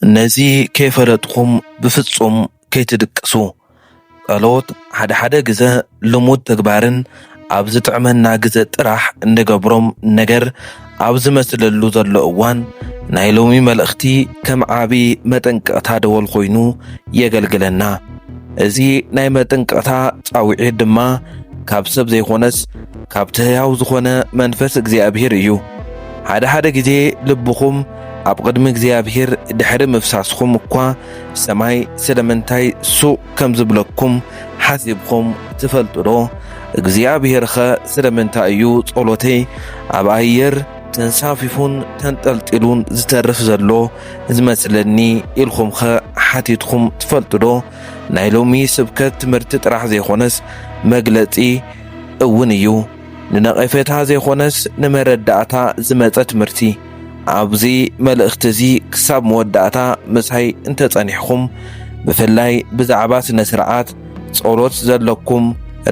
نزي كيف رتقم بفتصم كي تدقسو قالوت حدا جزا لمود تكبارن عبز تعملنا جزا تراح نجبرم نجر عبز مثل اللوزر لأوان نايلومي ملأختي كم عابي متنك أتهدو الخوينو يجلجلنا زي ناي متنك أو عيد ما كابسب زي خونس كابتهاو زخونة منفسك زي أبهر يو حدا جزا لبخم أبقدم እግዚአብሔር ድሕሪ ምፍሳስኩም እኳ ሰማይ ስለምንታይ ሱቕ ከም ዝብለኩም ሓሲብኩም ትፈልጡ ዶ? እግዚአብሔር ኸ ስለምንታይ እዩ ጸሎተይ ኣብ ኣየር ተንሳፊፉን ተንጠልጢሉን ዝተርፍ ዘሎ ዝመስለኒ ኢልኩም ኸ ሓቲትኩም ትፈልጡ ዶ? ናይ ሎሚ ስብከት ትምህርቲ ጥራሕ ዘይኾነስ መግለጺ እውን እዩ። ንነቐፈታ ዘይኾነስ ንመረዳእታ ዝመጸ ትምህርቲ ኣብዚ መልእኽቲ እዚ ክሳብ መወዳእታ ምሳይ እንተጸኒሕኩም ብፍላይ ብዛዕባ ስነ ስርዓት ጸሎት ዘለኩም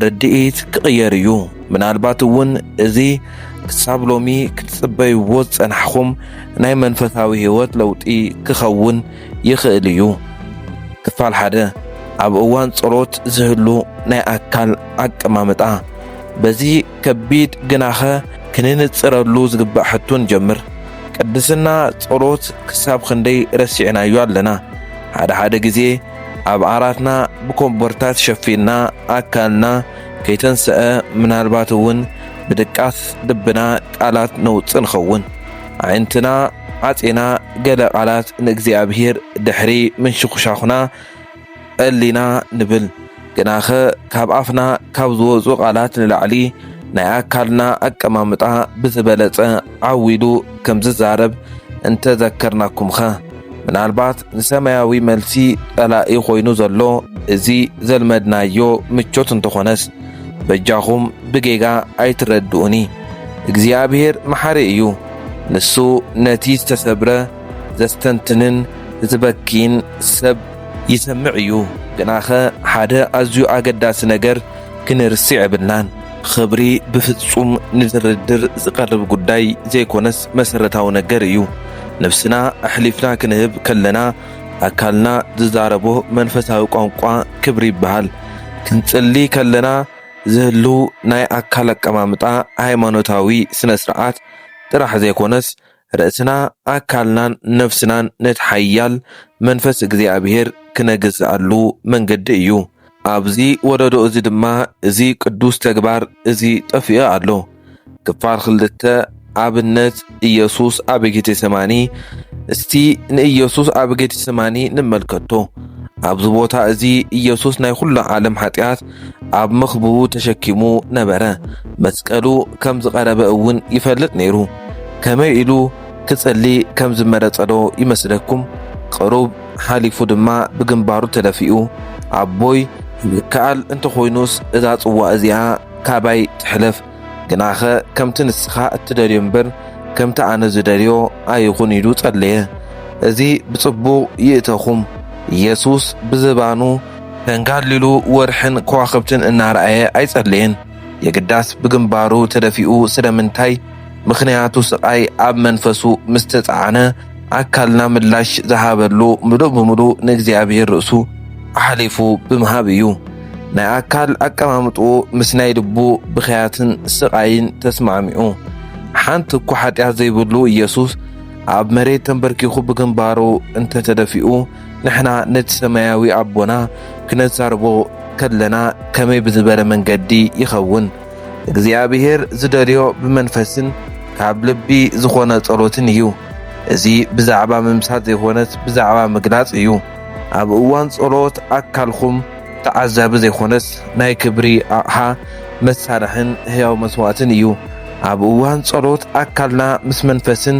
ርድኢት ክቕየር እዩ። ምናልባት እውን እዚ ክሳብ ሎሚ ክትጽበይዎ ዝጸናሕኩም ናይ መንፈሳዊ ህይወት ለውጢ ክኸውን ይኽእል እዩ። ክፋል ሓደ ኣብ እዋን ጸሎት ዝህሉ ናይ ኣካል ኣቀማምጣ። በዚ ከቢድ ግናኸ ክንንጽረሉ ዝግባእ ሕቶን ጀምር። ቅድስና ጸሎት ክሳብ ክንደይ ረሲዕናዮ ኣለና። ሓደ ጊዜ ኣብ ዓራትና ብኮምቦርታት ሸፊና ኣካልና ከይተንስአ ምናልባት እውን ብድቃስ ልብና ቃላት ነውፅእ ንኸውን። ዓይንትና ዓጺና ገለ ቃላት ንእግዚአብሔር ድሕሪ ምንሽኹሻኹና ቀሊና ንብል። ግናኸ ካብ ኣፍና ካብ ዝወፁ ቃላት ንላዕሊ ናይ ኣካልና ኣቀማምጣ ብዝበለጸ ዓዊሉ ከም ዝዛረብ እንተዘከርናኩም ኸ ምናልባት ንሰማያዊ መልሲ ጠላኢ ኮይኑ ዘሎ እዚ ዘልመድናዮ ምቾት እንተኾነስ በጃኹም ብጌጋ ኣይትረድኡኒ። እግዚአብሔር መሓሪ እዩ። ንሱ ነቲ ዝተሰብረ ዘስተንትንን ዝበኪን ሰብ ይሰምዕ እዩ። ግናኸ ሓደ ኣዝዩ ኣገዳሲ ነገር ክንርሲዕ የብልናን። خبሪ ብፍጹም ንድርድር ዝቐርብ ጉዳይ ዘይኮነስ መሰረታዊ ነገር እዩ። ነፍስና ኣሕሊፍና ክንህብ ከለና ኣካልና ዝዛረቦ መንፈሳዊ ቋንቋ ክብሪ ይበሃል። ክንጽሊ ከለና ዝህሉ ናይ ኣካል ኣቀማምጣ ሃይማኖታዊ ስነ ስርዓት ጥራሕ ዘይኮነስ ርእስና ኣካልናን ነፍስናን ነቲ ሓያል መንፈስ እግዚአብሔር ክነግዝኣሉ መንገዲ እዩ። ኣብዚ ወረዶ እዚ ድማ እዚ ቅዱስ ተግባር እዚ ጠፊኡ ኣሎ። ክፋል ክልተ ኣብነት ኢየሱስ ኣብ ጌቴሰማኒ። እስቲ ንኢየሱስ ኣብ ጌቴሰማኒ ንመልከቶ። ኣብዚ ቦታ እዚ ኢየሱስ ናይ ኩሉ ዓለም ኃጢአት ኣብ መኽብቡ ተሸኪሙ ነበረ። መስቀሉ ከም ዝቐረበ እውን ይፈልጥ ነይሩ። ከመይ ኢሉ ክጸሊ ከም ዝመረጸዶ ይመስለኩም? ቅሩብ ሓሊፉ ድማ ብግንባሩ ተደፊኡ ኣቦይ ከኣል እንተ ኮይኑስ እዛ ጽዋ እዚኣ ካባይ ትሕለፍ፣ ግናኸ ከምቲ ንስኻ እትደልዮ እምበር ከምቲ ኣነ ዝደልዮ ኣይኹን ኢሉ ጸለየ። እዚ ብጽቡቕ ይእተኹም። ኢየሱስ ብዝባኑ ተንጋሊሉ ወርሕን ከዋኽብትን እናርአየ ኣይጸለየን። የግዳስ ብግንባሩ ተደፊኡ ስለምንታይ? ምኽንያቱ ስቃይ ኣብ መንፈሱ ምስ ተጻዕነ ኣካልና ምላሽ ዝሃበሉ ምሉእ ብምሉእ ንእግዚአብሔር ርእሱ ኣሕሊፉ ብምሃብ እዩ። ናይ ኣካል ኣቀማምጥኡ ምስ ናይ ልቡ ብኽያትን ስቃይን ተስማዕሚዑ። ሓንቲ እኳ ኃጢአት ዘይብሉ ኢየሱስ ኣብ መሬት ተንበርኪኹ ብግንባሩ እንተተደፊኡ ንሕና ነቲ ሰማያዊ ኣቦና ክነዛርቦ ከለና ከመይ ብዝበለ መንገዲ ይኸውን? እግዚአብሔር ዝደልዮ ብመንፈስን ካብ ልቢ ዝኾነ ጸሎትን እዩ። እዚ ብዛዕባ ምምሳት ዘይኾነስ ብዛዕባ ምግላጽ እዩ። ኣብ እዋን ጸሎት ኣካልኩም ተዓዛቢ ዘይኾነስ ናይ ክብሪ ኣቕሓ መሳርሕን ሕያው መስዋዕትን እዩ። ኣብ እዋን ጸሎት ኣካልና ምስ መንፈስን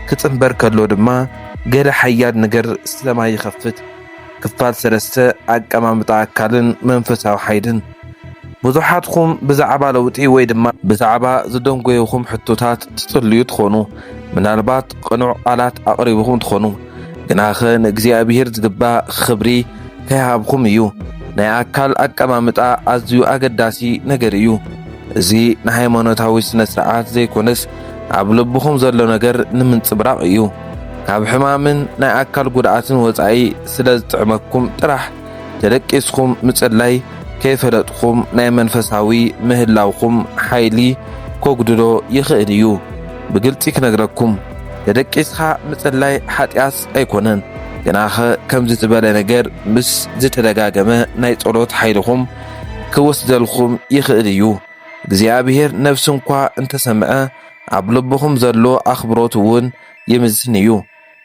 ክጽንበር ከሎ ድማ ገለ ሓያል ነገር ሰማይ ይኸፍት። ክፋል ሰለስተ ኣቀማምጣ ኣካልን መንፈሳዊ ሓይልን። ብዙሓትኩም ብዛዕባ ለውጢ ወይ ድማ ብዛዕባ ዝደንጎየኹም ሕቶታት ትጽልዩ ትኾኑ። ምናልባት ቅኑዕ ቃላት ኣቕሪብኩም ትኾኑ። ግናኸ ንእግዚአብሔር ዝግባእ ክብሪ ከይሃብኩም እዩ። ናይ ኣካል ኣቀማምጣ ኣዝዩ ኣገዳሲ ነገር እዩ። እዚ ንሃይማኖታዊ ስነ ስርዓት ዘይኮነስ ኣብ ልብኹም ዘሎ ነገር ንምንጽብራቕ እዩ። ካብ ሕማምን ናይ ኣካል ጉድኣትን ወጻኢ ስለ ዝጥዕመኩም ጥራሕ ተደቂስኩም ምጽላይ ከይፈለጥኩም ናይ መንፈሳዊ ምህላውኩም ሓይሊ ኮጉድሎ ይኽእል እዩ። ብግልፂ ክነግረኩም ተደቂስኻ ምጽላይ ሓጢኣት ኣይኮነን። ግናኸ ከምዚ ዝበለ ነገር ምስ ዝተደጋገመ ናይ ጸሎት ሓይልኩም ክወስደልኩም ይኽእል እዩ። እግዚኣብሔር ነፍሲ እንኳ እንተሰምዐ ኣብ ልብኹም ዘሎ ኣኽብሮት እውን ይምዝን እዩ።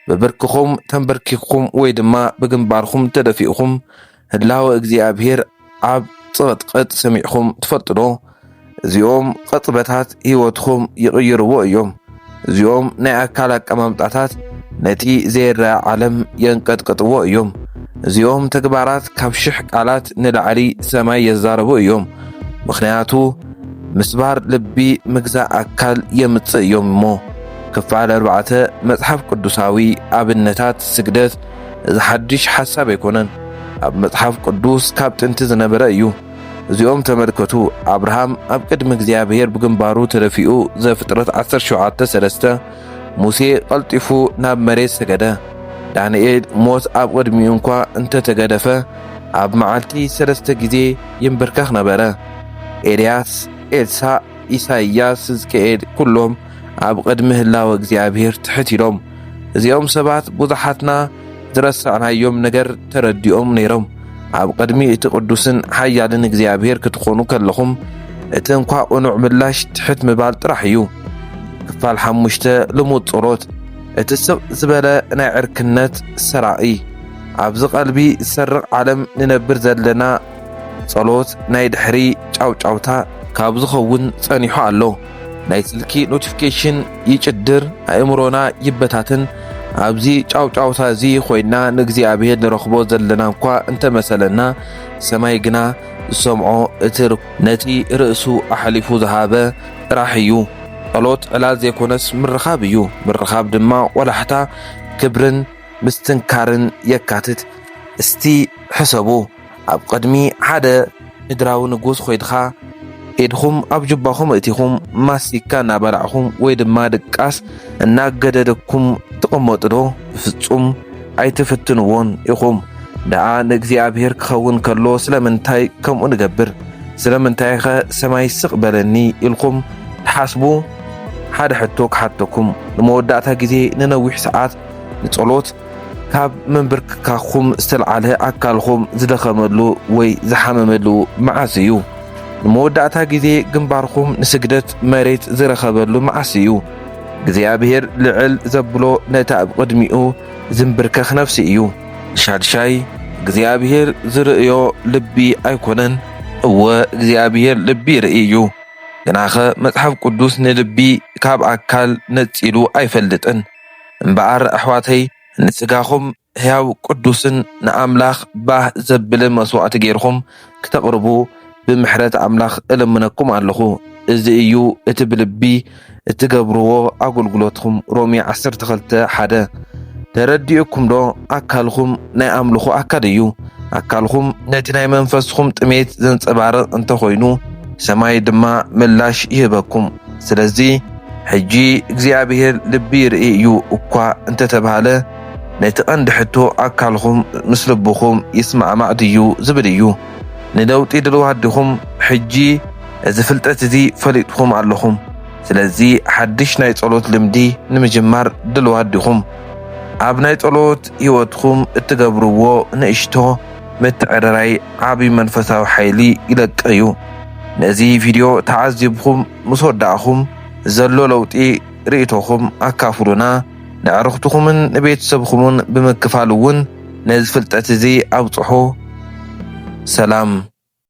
በብርክኹም ተንበርኪኽኩም ወይ ድማ ብግንባርኩም ተደፊእኹም ህላወ እግዚኣብሔር ኣብ ጽቕጥቅጥ ሰሚዕኹም ትፈልጡ ዶ? እዚኦም ቅጽበታት ህይወትኩም ይቕይርዎ እዮም። እዚኦም ናይ ኣካል ኣቀማምጣታት ነቲ ዘይረአ ዓለም የንቀጥቅጥዎ እዮም። እዚኦም ተግባራት ካብ 1000 ቃላት ንላዕሊ ሰማይ የዛረቡ እዮም። ምኽንያቱ ምስባር ልቢ ምግዛእ ኣካል የምጽእ እዮም እሞ። ክፋል 4 መጽሓፍ ቅዱሳዊ ኣብነታት ስግደት ዝሓድሽ ሓሳብ ኣይኮነን። ኣብ መጽሓፍ ቅዱስ ካብ ጥንቲ ዝነበረ እዩ። እዚኦም ተመልከቱ። አብርሃም ኣብ ቅድሚ እግዚአብሔር ብግንባሩ ተደፊኡ ዘፍጥረት 17:3 ሙሴ ቀልጢፉ ናብ መሬት ሰገደ። ዳንኤል ሞት ኣብ ቅድሚኡ እንኳ እንተተገደፈ ኣብ መዓልቲ 3 ጊዜ ይንበርከኽ ነበረ። ኤልያስ፣ ኤልሳዕ፣ ኢሳይያስ፣ ሕዝቅኤል ኩሎም ኣብ ቅድሚ ህላወ እግዚአብሔር ትሕት ኢሎም። እዚኦም ሰባት ብዙሓትና ዝረሳዕናዮም ነገር ተረዲኦም ነይሮም። ኣብ ቅድሚ እቲ ቅዱስን ሓያልን እግዚአብሔር ክትኾኑ ከለኹም እቲ እንኳ ቁኑዕ ምላሽ ትሕት ምባል ጥራሕ እዩ። ክፋል 5 ልሙድ ጸሎት እቲ ስቕ ዝበለ ናይ ዕርክነት ሰራኢ ኣብዚ ቀልቢ ዝሰርቕ ዓለም ንነብር ዘለና ጸሎት ናይ ድሕሪ ጫውጫውታ ካብ ዝኸውን ጸኒሑ ኣሎ። ናይ ስልኪ ኖቲፊኬሽን ይጭድር፣ ኣእምሮና ይበታትን። ኣብዚ ጫውጫውታ እዚ ኮይና ንእግዚአብሔር ንረኽቦ ዘለና እንኳ እንተመሰለና ሰማይ ግና ዝሰምዖ እቲ ነቲ ርእሱ ኣሕሊፉ ዝሃበ ጥራሕ እዩ። ጸሎት ዕላል ዘይኮነስ ምርኻብ እዩ። ምርኻብ ድማ ቆላሕታ ክብርን ምስትንካርን የካትት። እስቲ ሕሰቡ፣ ኣብ ቅድሚ ሓደ ምድራዊ ንጉስ ኮይድኻ ኢድኹም ኣብ ጅባኹም እቲኹም ማስቲካ እናበላዕኹም ወይ ድማ ድቃስ እናገደደኩም ትቕመጡ ዶ? ብፍጹም ኣይትፍትንዎን ኢኹም። ደኣ ንእግዚአብሔር ክኸውን ከሎ ስለምንታይ ከምኡ ንገብር? ስለምንታይ ኸ ሰማይ ስቕ በለኒ ኢልኩም ተሓስቡ? ሓደ ሕቶ ክሓተኩም። ንመወዳእታ ጊዜ ንነዊሕ ሰዓት ንጸሎት ካብ መንበርክካኹም ዝተልዓለ ኣካልኹም ዝደኸመሉ ወይ ዝሓመመሉ መዓዝ እዩ? ንመወዳእታ ጊዜ ግንባርኹም ንስግደት መሬት ዝረኸበሉ መዓስ እዩ? እግዚአብሔር ልዕል ዘብሎ ነቲ ኣብ ቅድሚኡ ዝንብርከኽ ነፍሲ እዩ። ሻድሻይ እግዚአብሔር ዝርእዮ ልቢ ኣይኮነን። እወ እግዚአብሔር ልቢ ርኢ እዩ። ግናኸ መጽሓፍ ቅዱስ ንልቢ ካብ ኣካል ነጺሉ ኣይፈልጥን። እምበኣር ኣሕዋተይ ንስጋኹም ሕያው ቅዱስን ንኣምላኽ ባህ ዘብልን መስዋዕቲ ገይርኹም ክተቕርቡ ብምሕረት ኣምላኽ እለምነኩም ኣለኹ። እዚ እዩ እቲ ብልቢ እትገብርዎ ኣገልግሎትኩም። ሮሜ 12:1 ተረዲእኩም ዶ? ኣካልኩም ናይ ኣምልኾ ኣካል እዩ። ኣካልኩም ነቲ ናይ መንፈስኩም ጥሜት ዘንጸባርቕ እንተኾይኑ ሰማይ ድማ ምላሽ ይህበኩም። ስለዚ ሕጂ እግዚአብሔር ልቢ ርኢ እዩ እኳ እንተተባሃለ ነቲ ቀንዲ ሕቶ ኣካልኩም ምስ ልብኹም ይስማዕማዕ ድዩ ዝብል እዩ። ንለውጢ ድልዋት ዲኹም? ሕጂ እዚ ፍልጠት እዚ ፈሊጥኩም ኣለኹም። ስለዚ ሓድሽ ናይ ጸሎት ልምዲ ንምጅማር ድልዋት ዲኹም? ኣብ ናይ ጸሎት ህይወትኩም እትገብርዎ ንእሽቶ ምትዕርራይ ዓብዪ መንፈሳዊ ሓይሊ ይለቅ እዩ። ነዚ ቪድዮ ተዓዚብኩም ምስ ወዳእኹም ዘሎ ለውጢ ርእቶኹም ኣካፍሉና። ንዕርኽትኹምን ንቤተሰብኹምን ብምክፋል እውን ነዚ ፍልጠት እዚ ኣብጽሑ። ሰላም።